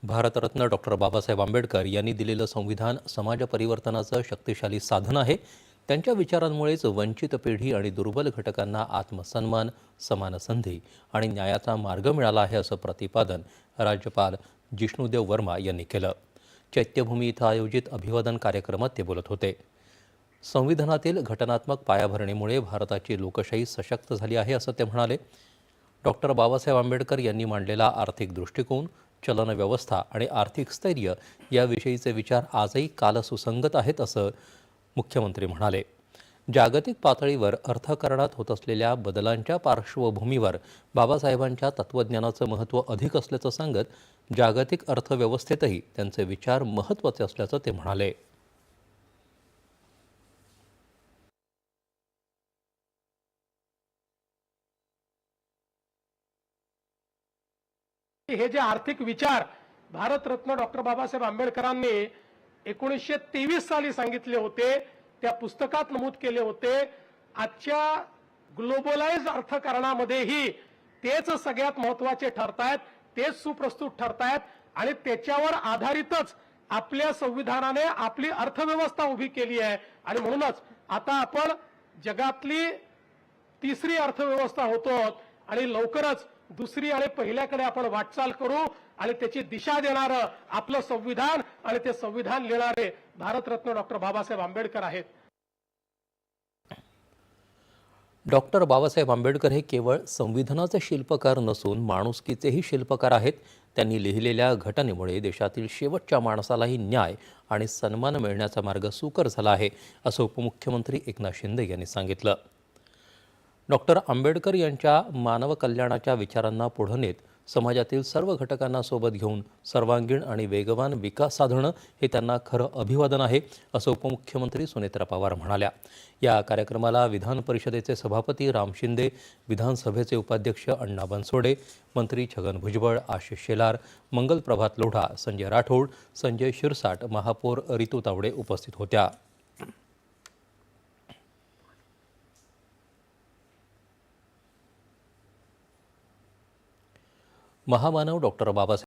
Bharat Ratna doctor Babasaheb Ambedkar यांनी दिलेलं संविधान समाज परिवर्तनाचं शक्तिशाली साधन आहे. त्यांच्या विचारांमुळेच वंचित पिढी आणि दुर्बल घटकांना आत्मसन्मान, समान संधी आणि न्यायाचा मार्ग मिळाला आहे, असं प्रतिपादन राज्यपाल जिष्णुदेव वर्मा यांनी केलं. चैत्यभूमी इथं आयोजित अभिवादन कार्यक्रमात ते बोलत होते. संविधानातील घटनात्मक पायाभरणीमुळे भारताची लोकशाही सशक्त झाली आहे, असं ते म्हणाले. डॉक्टर बाबासाहेब आंबेडकर यांनी मांडलेला आर्थिक दृष्टिकोन, चलनव्यवस्था आणि आर्थिक स्थैर्य याविषयीचे विचार आजही कालसुसंगत आहेत, असं मुख्यमंत्री म्हणाले. जागतिक पातळीवर अर्थकारणात होत असलेल्या बदलांच्या पार्श्वभूमीवर बाबासाहेबांच्या तत्त्वज्ञानाचं महत्त्व अधिक असल्याचं सांगत जागतिक अर्थव्यवस्थेतही त्यांचे विचार महत्त्वाचे असल्याचं ते म्हणाले. हे जे आर्थिक विचार भारतरत्न डॉक्टर बाबासाहेब आंबेडकरांनी 1923 साली सांगितले होते, त्या पुस्तकात नमूद केले होते. आजच्या ग्लोबलाइज अर्थकारणामध्येही तेच सगळ्यात महत्त्वाचे ठरतायत, तेच सुप्रस्तुत ठरतायत आणि त्याच्यावर आधारितच आपल्या संविधानाने आपली अर्थव्यवस्था उभी केली आहे. आणि म्हणूनच आता आपण जगातली तिसरी अर्थव्यवस्था होतो आणि लवकरच दुसरी आणि पहिल्याकडे आपण वाटचाल करू आणि त्याची दिशा देणारं आपलं संविधान आणि ते संविधान लिहिणारे भारतरत्न डॉक्टर बाबासाहेब आंबेडकर आहेत. डॉक्टर बाबासाहेब आंबेडकर हे केवळ संविधानाचे शिल्पकार नसून माणुसकीचेही शिल्पकार आहेत. त्यांनी लिहिलेल्या घटनेमुळे देशातील शेवटच्या माणसालाही न्याय आणि सन्मान मिळण्याचा मार्ग सुकर झाला आहे, असं उपमुख्यमंत्री एकनाथ शिंदे यांनी सांगितलं. डॉक्टर आंबेडकर यांच्या मानव कल्याणाच्या विचारांना पुढे नेत समाजातील सर्व घटकांना सोबत घेऊन सर्वांगीण आणि वेगवान विकास साधणं हे त्यांना खरं अभिवादन आहे, असं उपमुख्यमंत्री सुनेत्रा पवार म्हणाल्या. या कार्यक्रमाला विधान परिषदेचे सभापती राम शिंदे, विधानसभेचे उपाध्यक्ष अण्णा बनसोडे, मंत्री छगन भुजबळ, आशिष शेलार, मंगल प्रभात लोढा, संजय राठोड, संजय शिरसाट, महापौर रितू तावडे उपस्थित होत्या. महामानव डॉक्टर बाबासाहेब